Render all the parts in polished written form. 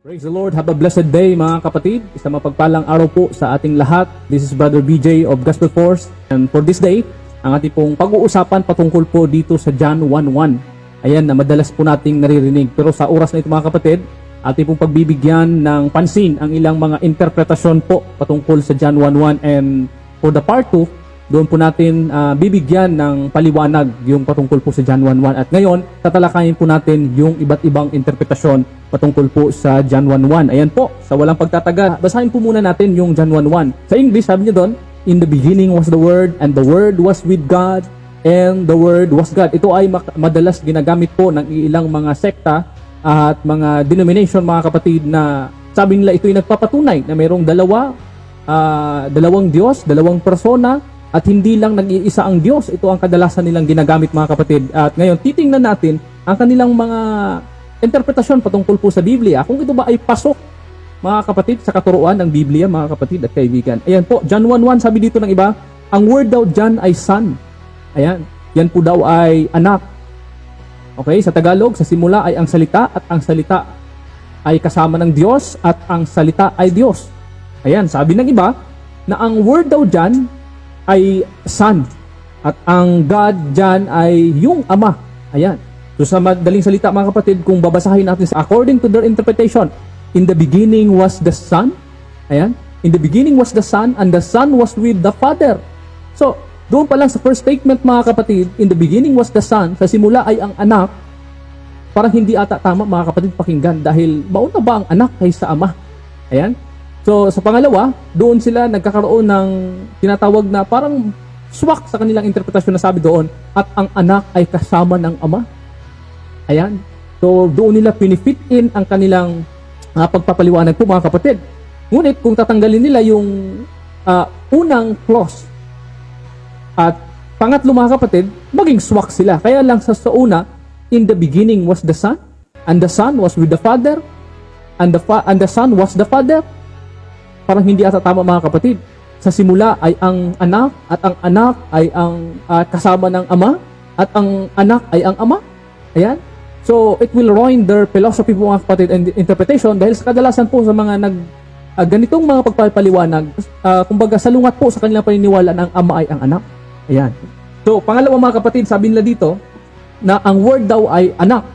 Praise the Lord. Have a blessed day mga kapatid. Isang mapagpalang araw po sa ating lahat. This is Brother BJ of Gospel Force. And for this day, ang ating pong pag-uusapan patungkol po dito sa John 1:1. Ayan na madalas po nating naririnig. Pero sa oras na ito mga kapatid, ating pong pagbibigyan ng pansin ang ilang mga interpretasyon po patungkol sa John 1:1. And for the part 2, doon po natin bibigyan ng paliwanag yung patungkol po sa John 1:1. At ngayon, tatalakayin po natin yung iba't ibang interpretasyon patungkol po sa John 1:1. Ayan po, sa walang pagtataga, basahin po muna natin yung John 1:1. Sa English, sabi niyo doon, in the beginning was the Word, and the Word was with God, and the Word was God. Ito ay madalas ginagamit po ng ilang mga sekta at mga denomination, mga kapatid, na sabi nila ito ay nagpapatunay na mayroong dalawang Diyos, dalawang persona, at hindi lang nag-iisa ang Diyos. Ito ang kadalasan nilang ginagamit mga kapatid. At ngayon, titingnan natin ang kanilang mga interpretasyon patungkol po sa Biblia. Kung ito ba ay pasok, mga kapatid, sa katuruan ng Biblia, mga kapatid at kaibigan. Ayan po, John 1:1, sabi dito ng iba, ang word daw dyan ay son. Ayan, yan po daw ay anak. Okay, sa Tagalog, sa simula ay ang salita, at ang salita ay kasama ng Diyos, at ang salita ay Diyos. Ayan, sabi ng iba, na ang word daw dyan ay son, at ang God dyan ay yung Ama. Ayan. So sa madaling salita mga kapatid, kung babasahin natin according to their interpretation, in the beginning was the Son. Ayan. In the beginning was the Son, and the Son was with the Father. So, doon pa lang sa first statement mga kapatid, in the beginning was the Son, sa simula ay ang anak, parang hindi ata tama mga kapatid pakinggan, dahil mauna ba ang anak kaysa Ama? Ayan. So, sa pangalawa, doon sila nagkakaroon ng tinatawag na parang swak sa kanilang interpretasyon na sabi doon, at ang anak ay kasama ng Ama. Ayan. So, doon nila pinifit in ang kanilang pagpapaliwanag po mga kapatid. Ngunit, kung tatanggalin nila yung unang clause at pangatlo mga kapatid, maging swak sila. Kaya lang sa una, in the beginning was the Son, and the Son was with the Father, and the Son was the Father. Parang hindi ata tama mga kapatid. Sa simula ay ang anak, at ang anak ay ang kasama ng Ama, at ang anak ay ang Ama. Ayan. So, it will ruin their philosophy po mga kapatid and interpretation, dahil sa kadalasan po sa mga ganitong mga pagpapaliwanag, kumbaga salungat po sa kanilang paniniwala na ang Ama ay ang anak. Ayan. So, pangalawa mga kapatid, sabi nila dito na ang word daw ay anak,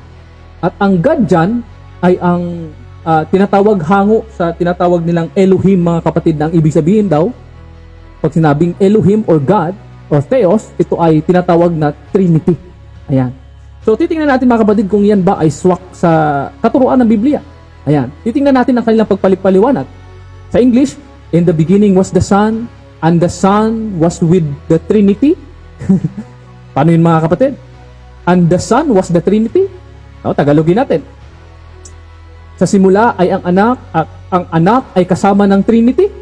at ang God dyan ay ang tinatawag hango sa tinatawag nilang Elohim mga kapatid, na ang ibig sabihin daw, pag sinabing Elohim or God or Theos, ito ay tinatawag na Trinity. Ayan. So, titingnan natin mga kapatid kung yan ba ay swak sa katuruan ng Biblia. Ayan. Titingnan natin ang kanilang pagpaliwanag. Sa English, in the beginning was the Son, and the Son was with the Trinity. Paano yun mga kapatid? And the Son was the Trinity? Tagalogin natin. Sa simula ay ang anak, at ang anak ay kasama ng Trinity.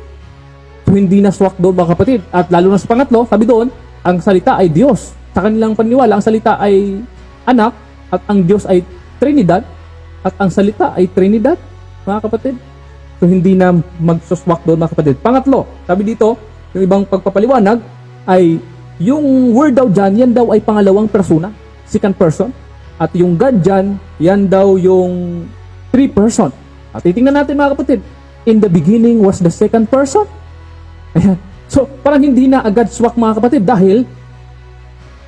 So, hindi na swak doon mga kapatid. At lalo na sa pangatlo, sabi doon, ang salita ay Diyos. Sa kanilang paniniwala, ang salita ay anak, at ang Diyos ay Trinidad, at ang salita ay Trinidad, mga kapatid. So, hindi na magsuswak doon mga kapatid. Pangatlo, sabi dito, yung ibang pagpapaliwanag, ay yung word daw dyan, yan daw ay pangalawang persona, second person. At yung God dyan, yan daw yung three person. At titingnan natin mga kapatid, in the beginning was the second person. Ayan. So, parang hindi na agad swak mga kapatid, dahil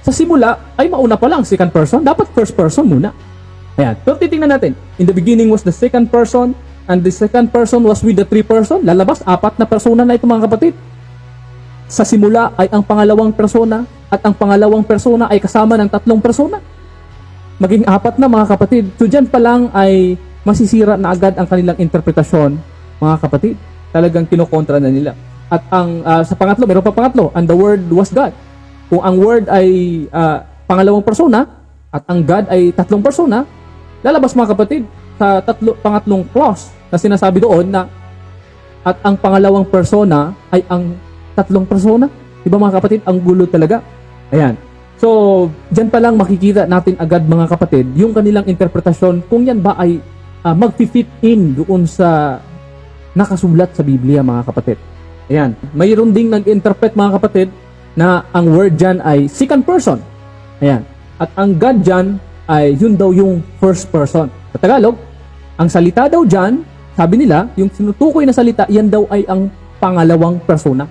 sa simula ay mauna pa lang second person, dapat first person muna. Ayan. So, titingnan natin, in the beginning was the second person, and the second person was with the three person. Lalabas, apat na persona na ito mga kapatid. Sa simula ay ang pangalawang persona, at ang pangalawang persona ay kasama ng tatlong persona. Maging apat na mga kapatid. So, dyan pa lang ay masisira na agad ang kanilang interpretasyon, mga kapatid. Talagang kinokontra na nila. At ang sa pangatlo, meron pa pangatlo, and the Word was God. Kung ang Word ay pangalawang persona, at ang God ay tatlong persona, lalabas mga kapatid sa pangatlong clause na sinasabi doon na at ang pangalawang persona ay ang tatlong persona. Diba mga kapatid, ang gulo talaga. Ayan. So, dyan pa lang makikita natin agad mga kapatid, yung kanilang interpretasyon, kung yan ba ay mag-fit in doon sa nakasulat sa Biblia mga kapatid. Ayan. Mayroon ding nag-interpret mga kapatid na ang word dyan ay second person. Ayan. At ang God dyan ay yun daw yung first person. Sa Tagalog, ang salita daw dyan, sabi nila, yung sinutukoy na salita, yan daw ay ang pangalawang persona.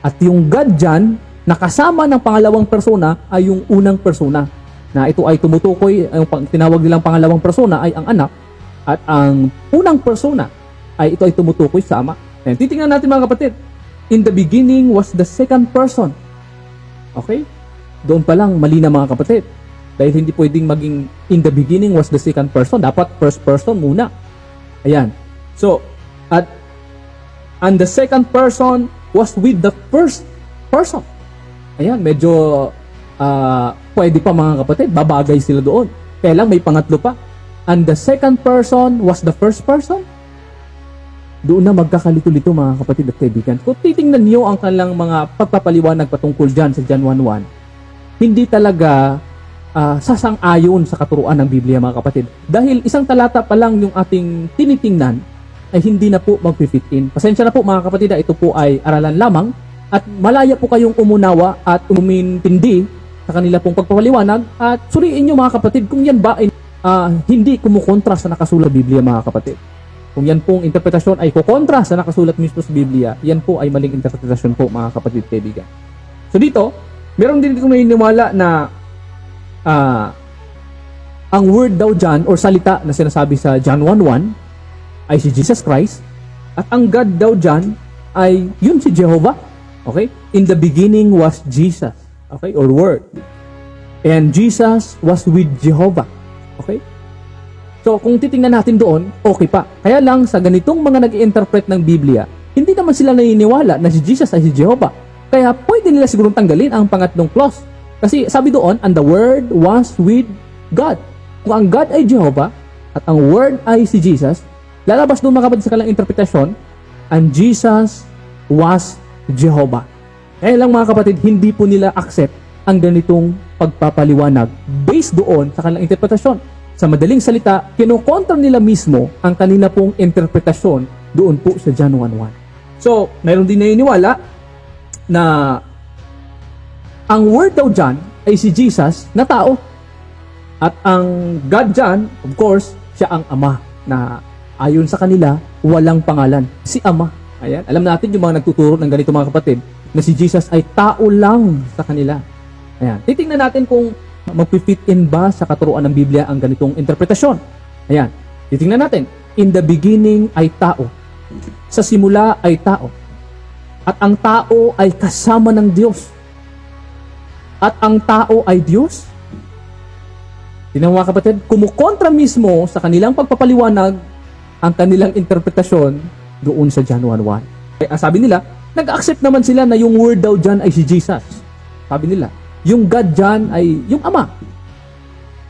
At yung God dyan, nakasama ng pangalawang persona ay yung unang persona. Na ito ay tumutukoy, yung tinawag nilang pangalawang persona ay ang anak, at ang unang persona ay ito ay tumutukoy sa ama. And titingnan natin mga kapatid, in the beginning was the second person. Okay? Doon pa lang mali na mga kapatid. Dahil hindi pwedeng maging in the beginning was the second person. Dapat first person muna. Ayan. So, and the second person was with the first person. Ayan, medyo pwede pa mga kapatid. Babagay sila doon. Kaya lang may pangatlo pa. And the second person was the first person. Doon na magkakalito-lito mga kapatid at kaibigan. Kung titingnan niyo ang kanilang mga pagpapaliwanag patungkol dyan sa John 1:1, hindi talaga sasang-ayon sa katuruan ng Biblia mga kapatid. Dahil isang talata pa lang yung ating tinitingnan ay hindi na po mag-fit in. Pasensya na po mga kapatid, ito po ay aralan lamang at malaya po kayong umunawa at umintindi sa kanila pong pagpapaliwanag at suriin nyo mga kapatid kung yan ba ay hindi kumukontra sa nakasulat Biblia mga kapatid. Kung yan pong interpretasyon ay kukontra sa nakasulat mismo sa Biblia, yan po ay maling interpretasyon po mga kapatid kaibigan. So dito, meron din dito naniniwala na ang word daw dyan or salita na sinasabi sa John 1:1 ay si Jesus Christ at ang God daw dyan ay yun si Jehovah. Okay? In the beginning was Jesus. Okay? Or word. And Jesus was with Jehovah. Okay? So, kung titingnan natin doon, okay pa. Kaya lang, sa ganitong mga nag-i-interpret ng Biblia, hindi naman sila naniniwala na si Jesus ay si Jehovah. Kaya pwede nila siguro tanggalin ang pangatlong clause. Kasi sabi doon, and the Word was with God. Kung ang God ay Jehovah, at ang Word ay si Jesus, lalabas doon mga kapatid sa kanilang interpretasyon, and Jesus was Jehovah. Kaya lang mga kapatid, hindi po nila accept ang ganitong pagpapaliwanag based doon sa kanilang interpretasyon. Sa madaling salita, kinukontra nila mismo ang kanila pong interpretasyon doon po sa John 1:1. So, mayroon din naniniwala na ang word daw dyan ay si Jesus na tao. At ang God dyan, of course, siya ang Ama na ayon sa kanila, walang pangalan. Si Ama. Ayan. Alam natin yung mga nagtuturo ng ganito mga kapatid na si Jesus ay tao lang sa kanila. Ayan. Titingnan natin kung mag-fit in ba sa katuruan ng Biblia ang ganitong interpretasyon. Ayan. Titingnan natin. In the beginning ay tao. Sa simula ay tao. At ang tao ay kasama ng Diyos. At ang tao ay Diyos. Tingnan mga kapatid, kumukontra mismo sa kanilang pagpapaliwanag ang kanilang interpretasyon doon sa John 1:1. Sabi nila, nag-accept naman sila na yung word daw dyan ay si Jesus. Sabi nila, yung God dyan ay yung Ama.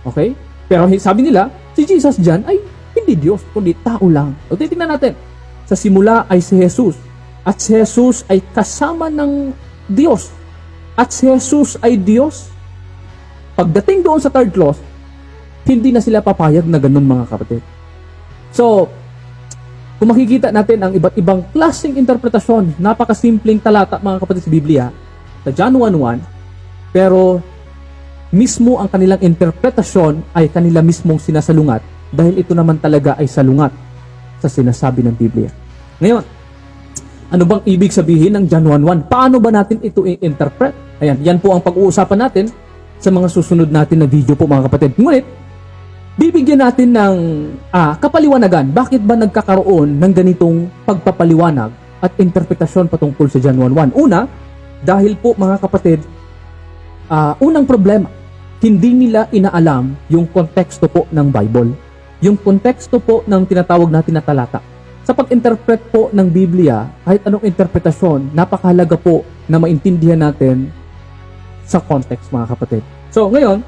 Okay? Pero sabi nila, si Jesus dyan ay hindi Diyos, kundi tao lang. O titingnan natin, sa simula ay si Jesus. At si Jesus ay kasama ng Diyos. At si Jesus ay Diyos. Pagdating doon sa third clause, hindi na sila papayag na ganun mga kapatid. So, kung makikita natin ang iba't ibang klaseng interpretasyon, napakasimpleng talata mga kapatid sa Biblia, sa John 1:1, pero mismo ang kanilang interpretasyon ay kanila mismong sinasalungat dahil ito naman talaga ay salungat sa sinasabi ng Biblia. Ngayon, ano bang ibig sabihin ng John 1:1? Paano ba natin ito i-interpret? Ayan, yan po ang pag-uusapan natin sa mga susunod natin na video po mga kapatid. Ngunit, bibigyan natin ng kapaliwanagan. Bakit ba nagkakaroon ng ganitong pagpapaliwanag at interpretasyon patungkol sa John 1:1? Una, dahil po mga kapatid, unang problema, hindi nila inaalam yung konteksto po ng Bible. Yung konteksto po ng tinatawag natin na talata. Sa pag-interpret po ng Biblia, kahit anong interpretasyon, napakahalaga po na maintindihan natin sa context mga kapatid. So ngayon,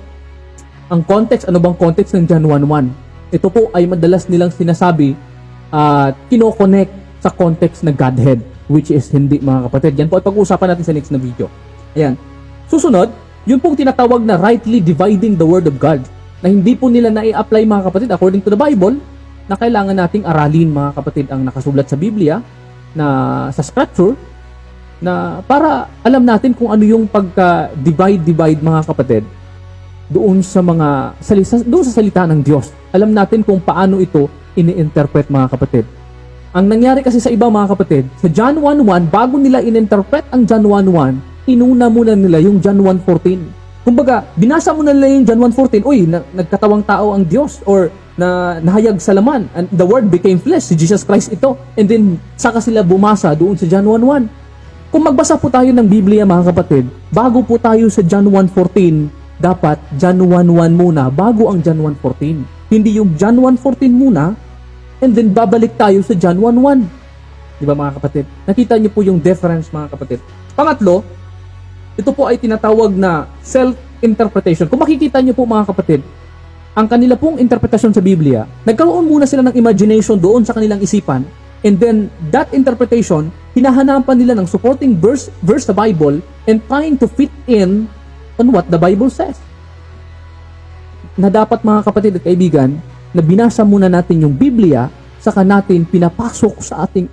ang context, ano bang context ng John 1:1? Ito po ay madalas nilang sinasabi at kino-connect sa context na Godhead, which is hindi mga kapatid. Yan po ay pag-uusapan natin sa next na video. Ayan. Susunod, yun pong tinatawag na rightly dividing the Word of God, na hindi po nila na-i-apply mga kapatid according to the Bible, na kailangan nating aralin mga kapatid ang nakasulat sa Biblia, na sa Scripture, na para alam natin kung ano yung pagka-divide mga kapatid doon sa salita ng Diyos. Alam natin kung paano ito ini-interpret mga kapatid. Ang nangyari kasi sa iba mga kapatid, sa John 1:1, bago nila in-interpret ang John 1:1, inuna muna nila yung John 1:14. Kumbaga, binasa mo na nila yung John 1:14, uy, nagkatawang tao ang Diyos, or nahayag sa laman, and the Word became flesh, si Jesus Christ ito. And then, saka sila bumasa doon sa John 1:1. Kung magbasa po tayo ng Biblia mga kapatid, bago po tayo sa John 1:14, dapat John 1:1 muna, bago ang John 1:14. Hindi yung John 1:14 muna, and then babalik tayo sa John 1:1. Di ba mga kapatid? Nakita niyo po yung difference mga kapatid. Pangatlo, ito po ay tinatawag na self-interpretation. Kung makikita niyo po mga kapatid, ang kanila pong interpretasyon sa Biblia, nagkaroon muna sila ng imagination doon sa kanilang isipan, and then that interpretation, hinahanapan nila ng supporting verse sa Bible and trying to fit in on what the Bible says. Na dapat mga kapatid at kaibigan, na binasa muna natin yung Biblia, saka natin pinapasok sa ating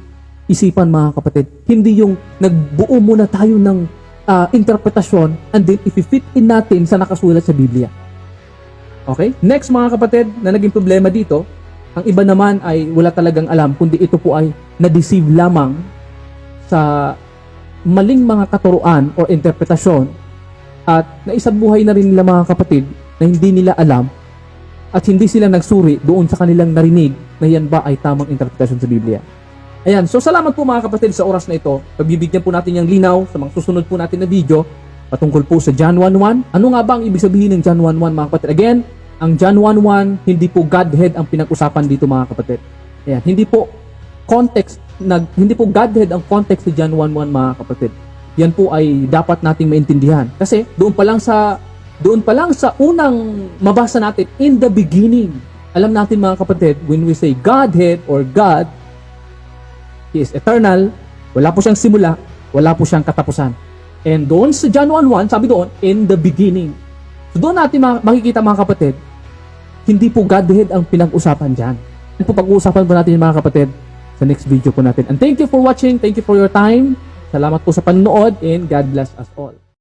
isipan mga kapatid. Hindi yung nagbuo muna tayo ng interpretasyon and then i-fit in natin sa nakasulat sa Biblia. Okay? Next mga kapatid, na naging problema dito, ang iba naman ay wala talagang alam, kundi ito po ay na-deceive lamang sa maling mga katuruan o interpretasyon, at naisabuhay na rin nila mga kapatid na hindi nila alam at hindi sila nagsuri doon sa kanilang narinig na yan ba ay tamang interpretasyon sa Biblia. Ayan, so salamat po mga kapatid sa oras na ito. Pagbibigyan po natin yung linaw sa mga susunod po natin na video patungkol po sa John 1:1. Ano nga ba ang ibig sabihin ng John 1:1 mga kapatid? Again, ang John 1:1, hindi po Godhead ang pinag-usapan dito mga kapatid. Ayan, hindi po Godhead ang context sa John 1:1 mga kapatid. Yan po ay dapat nating maintindihan. Kasi doon pa lang sa unang mabasa natin, in the beginning, alam natin mga kapatid, when we say Godhead or God, He is eternal, wala po siyang simula, wala po siyang katapusan. And doon sa John 1:1, sabi doon, in the beginning. So doon natin makikita mga kapatid, hindi po Godhead ang pinag-usapan dyan. Yan po pag-uusapan po natin mga kapatid sa next video po natin. And thank you for watching, thank you for your time. Salamat po sa panonood, and God bless us all.